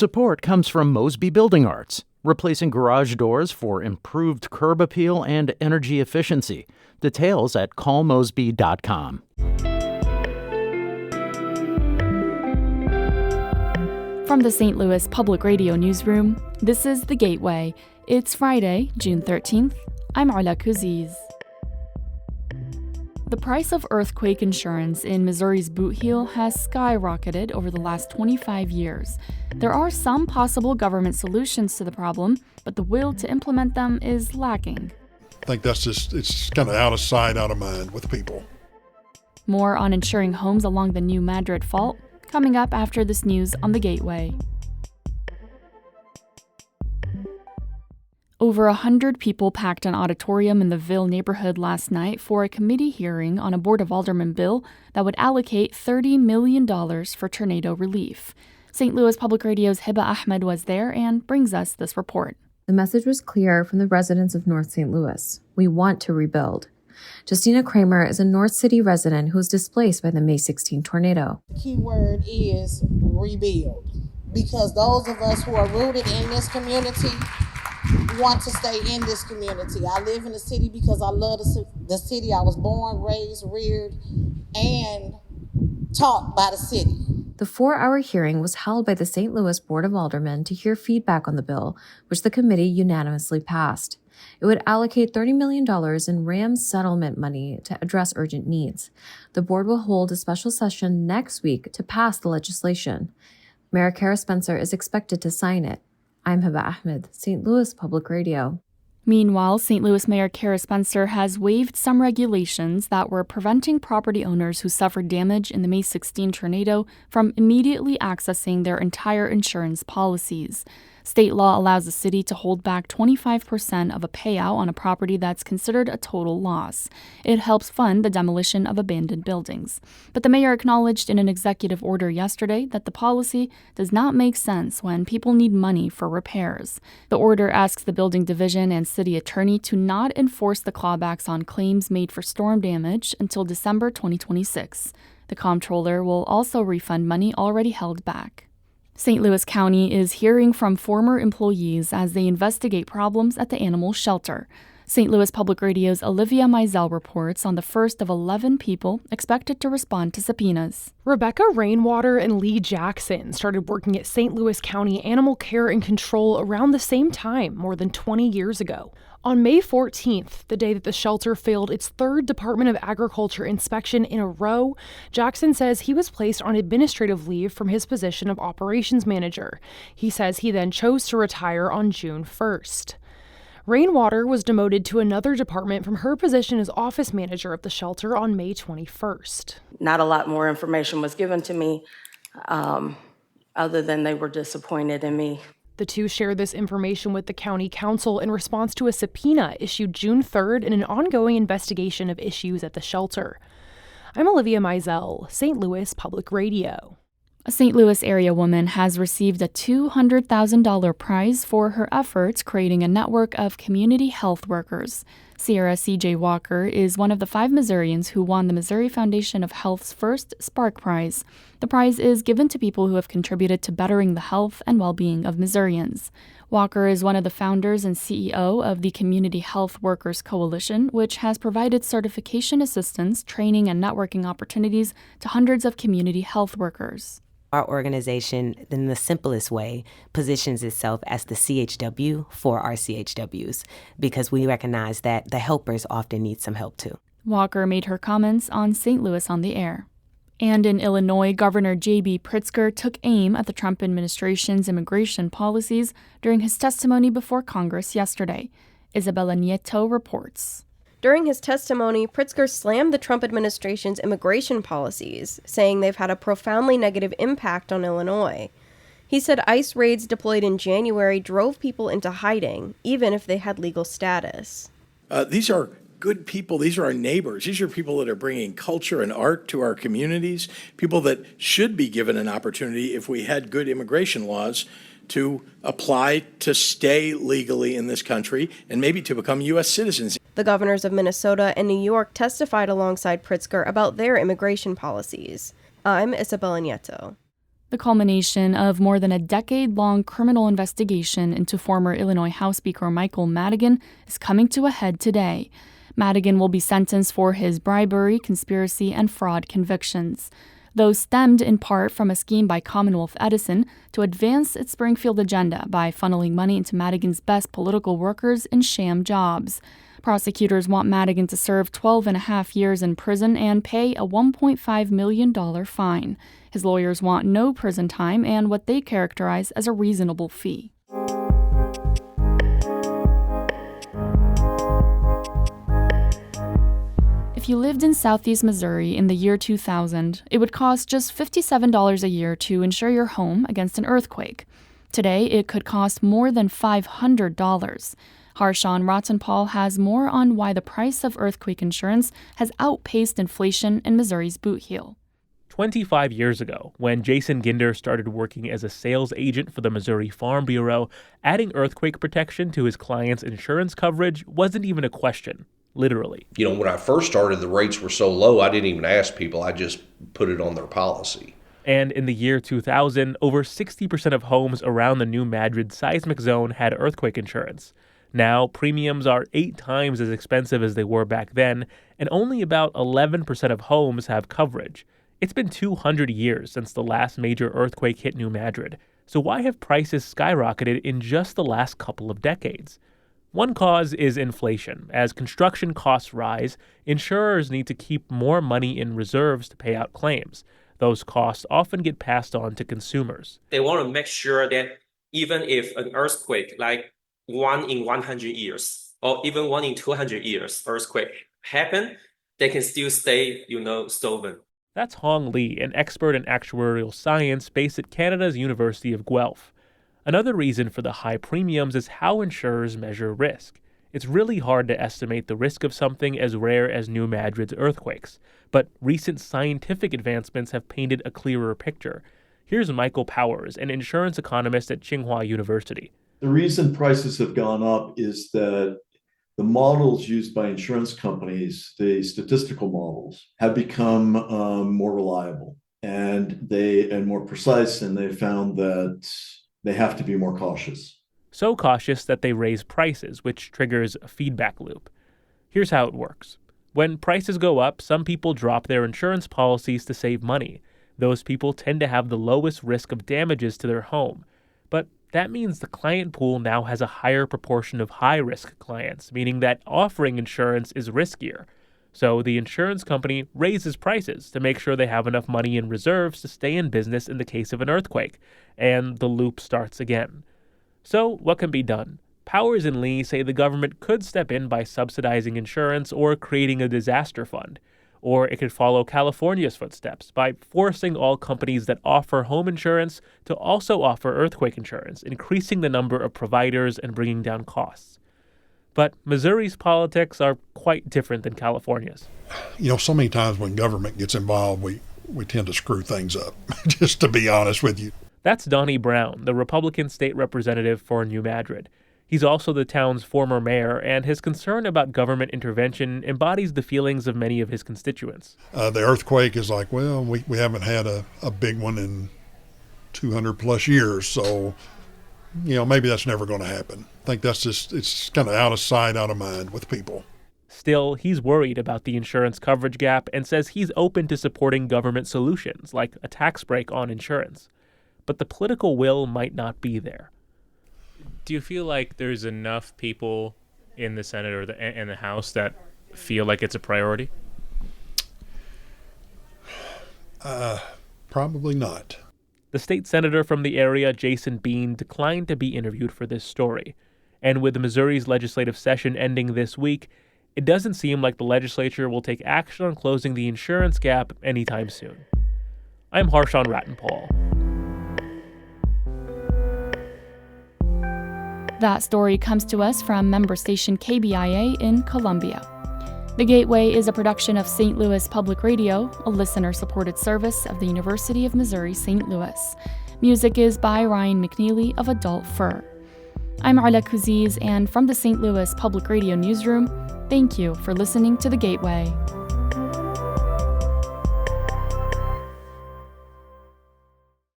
Support comes from Mosby Building Arts, replacing garage doors for improved curb appeal and energy efficiency. Details at callmosby.com. From the St. Louis Public Radio Newsroom, this is The Gateway. It's Friday, June 13th. I'm Ala Kuziz. The price of earthquake insurance in Missouri's Bootheel has skyrocketed over the last 25 years. There are some possible government solutions to the problem, but the will to implement them is lacking. I think it's kind of out of sight, out of mind with people. More on insuring homes along the New Madrid Fault, coming up after this news on The Gateway. Over 100 people packed an auditorium in the Ville neighborhood last night for a committee hearing on a Board of Aldermen bill that would allocate $30 million for tornado relief. St. Louis Public Radio's Hiba Ahmed was there and brings us this report. The message was clear from the residents of North St. Louis. We want to rebuild. Justina Kramer is a North City resident who was displaced by the May 16 tornado. The key word is rebuild, because those of us who are rooted in this community want to stay in this community. I live in the city because I love the city. I was born, raised, reared, and taught by the city. The 4-hour hearing was held by the St. Louis Board of Aldermen to hear feedback on the bill, which the committee unanimously passed. It would allocate $30 million in RAM settlement money to address urgent needs. The board will hold a special session next week to pass the legislation. Mayor Kara Spencer is expected to sign it. I'm Hiba Ahmed, St. Louis Public Radio. Meanwhile, St. Louis Mayor Kara Spencer has waived some regulations that were preventing property owners who suffered damage in the May 16 tornado from immediately accessing their entire insurance policies. State law allows the city to hold back 25% of a payout on a property that's considered a total loss. It helps fund the demolition of abandoned buildings. But the mayor acknowledged in an executive order yesterday that the policy does not make sense when people need money for repairs. The order asks the building division and city attorney to not enforce the clawbacks on claims made for storm damage until December 2026. The comptroller will also refund money already held back. St. Louis County is hearing from former employees as they investigate problems at the animal shelter. St. Louis Public Radio's Olivia Mizell reports on the first of 11 people expected to respond to subpoenas. Rebecca Rainwater and Lee Jackson started working at St. Louis County Animal Care and Control around the same time, more than 20 years ago. On May 14th, the day that the shelter failed its third Department of Agriculture inspection in a row, Jackson says he was placed on administrative leave from his position of operations manager. He says he then chose to retire on June 1st. Rainwater was demoted to another department from her position as office manager of the shelter on May 21st. Not a lot more information was given to me, other than they were disappointed in me. The two shared this information with the county council in response to a subpoena issued June 3rd in an ongoing investigation of issues at the shelter. I'm Olivia Mizell, St. Louis Public Radio. A St. Louis area woman has received a $200,000 prize for her efforts creating a network of community health workers. Sierra C.J. Walker is one of the 5 Missourians who won the Missouri Foundation of Health's first Spark Prize. The prize is given to people who have contributed to bettering the health and well-being of Missourians. Walker is one of the founders and CEO of the Community Health Workers Coalition, which has provided certification assistance, training, and networking opportunities to hundreds of community health workers. Our organization, in the simplest way, positions itself as the CHW for our CHWs because we recognize that the helpers often need some help too. Walker made her comments on St. Louis on the Air. And in Illinois, Governor J.B. Pritzker took aim at the Trump administration's immigration policies during his testimony before Congress yesterday. Isabella Nieto reports. During his testimony, Pritzker slammed the Trump administration's immigration policies, saying they've had a profoundly negative impact on Illinois. He said ICE raids deployed in January drove people into hiding, even if they had legal status. These are good people. These are our neighbors. These are people that are bringing culture and art to our communities, people that should be given an opportunity if we had good immigration laws to apply to stay legally in this country and maybe to become U.S. citizens. The governors of Minnesota and New York testified alongside Pritzker about their immigration policies. I'm Isabella Nieto. The culmination of more than a decade-long criminal investigation into former Illinois House Speaker Michael Madigan is coming to a head today. Madigan will be sentenced for his bribery, conspiracy, and fraud convictions. Those stemmed in part from a scheme by Commonwealth Edison to advance its Springfield agenda by funneling money into Madigan's best political workers in sham jobs. Prosecutors want Madigan to serve 12 and a half years in prison and pay a $1.5 million fine. His lawyers want no prison time and what they characterize as a reasonable fee. If you lived in southeast Missouri in the year 2000, it would cost just $57 a year to insure your home against an earthquake. Today, it could cost more than $500. Harshawn Rottenpaul has more on why the price of earthquake insurance has outpaced inflation in Missouri's Bootheel. 25 years ago, when Jason Ginder started working as a sales agent for the Missouri Farm Bureau, adding earthquake protection to his clients' insurance coverage wasn't even a question, literally. When I first started, the rates were so low, I didn't even ask people. I just put it on their policy. And in the year 2000, over 60% of homes around the New Madrid seismic zone had earthquake insurance. Now, premiums are 8 times as expensive as they were back then, and only about 11% of homes have coverage. It's been 200 years since the last major earthquake hit New Madrid, so why have prices skyrocketed in just the last couple of decades? One cause is inflation. As construction costs rise, insurers need to keep more money in reserves to pay out claims. Those costs often get passed on to consumers. They want to make sure that even if an earthquake, like 1 in 100 years, or even 1 in 200 years earthquake happen, they can still stay, solvent. That's Hong Lee, an expert in actuarial science based at Canada's University of Guelph. Another reason for the high premiums is how insurers measure risk. It's really hard to estimate the risk of something as rare as New Madrid's earthquakes, but recent scientific advancements have painted a clearer picture. Here's Michael Powers, an insurance economist at Tsinghua University. The reason prices have gone up is that the models used by insurance companies, the statistical models, have become more reliable and more precise, and they found that they have to be more cautious. So cautious that they raise prices, which triggers a feedback loop. Here's how it works. When prices go up, some people drop their insurance policies to save money. Those people tend to have the lowest risk of damages to their home. But that means the client pool now has a higher proportion of high-risk clients, meaning that offering insurance is riskier. So the insurance company raises prices to make sure they have enough money in reserves to stay in business in the case of an earthquake, and the loop starts again. So what can be done? Powers and Lee say the government could step in by subsidizing insurance or creating a disaster fund. Or it could follow California's footsteps by forcing all companies that offer home insurance to also offer earthquake insurance, increasing the number of providers and bringing down costs. But Missouri's politics are quite different than California's. So many times when government gets involved, we tend to screw things up, just to be honest with you. That's Donnie Brown, the Republican state representative for New Madrid. He's also the town's former mayor, and his concern about government intervention embodies the feelings of many of his constituents. The earthquake is like, well, we haven't had a big one in 200 plus years, so, maybe that's never going to happen. I think it's kind of out of sight, out of mind with people. Still, he's worried about the insurance coverage gap and says he's open to supporting government solutions, like a tax break on insurance. But the political will might not be there. Do you feel like there's enough people in the Senate or in the House that feel like it's a priority? Probably not. The state senator from the area, Jason Bean, declined to be interviewed for this story. And with Missouri's legislative session ending this week, it doesn't seem like the legislature will take action on closing the insurance gap anytime soon. I'm Harshawn Rottenpaul. That story comes to us from member station KBIA in Columbia. The Gateway is a production of St. Louis Public Radio, a listener-supported service of the University of Missouri St. Louis. Music is by Ryan McNeely of Adult Fur. I'm Arla Kuziz, and from the St. Louis Public Radio newsroom, thank you for listening to The Gateway.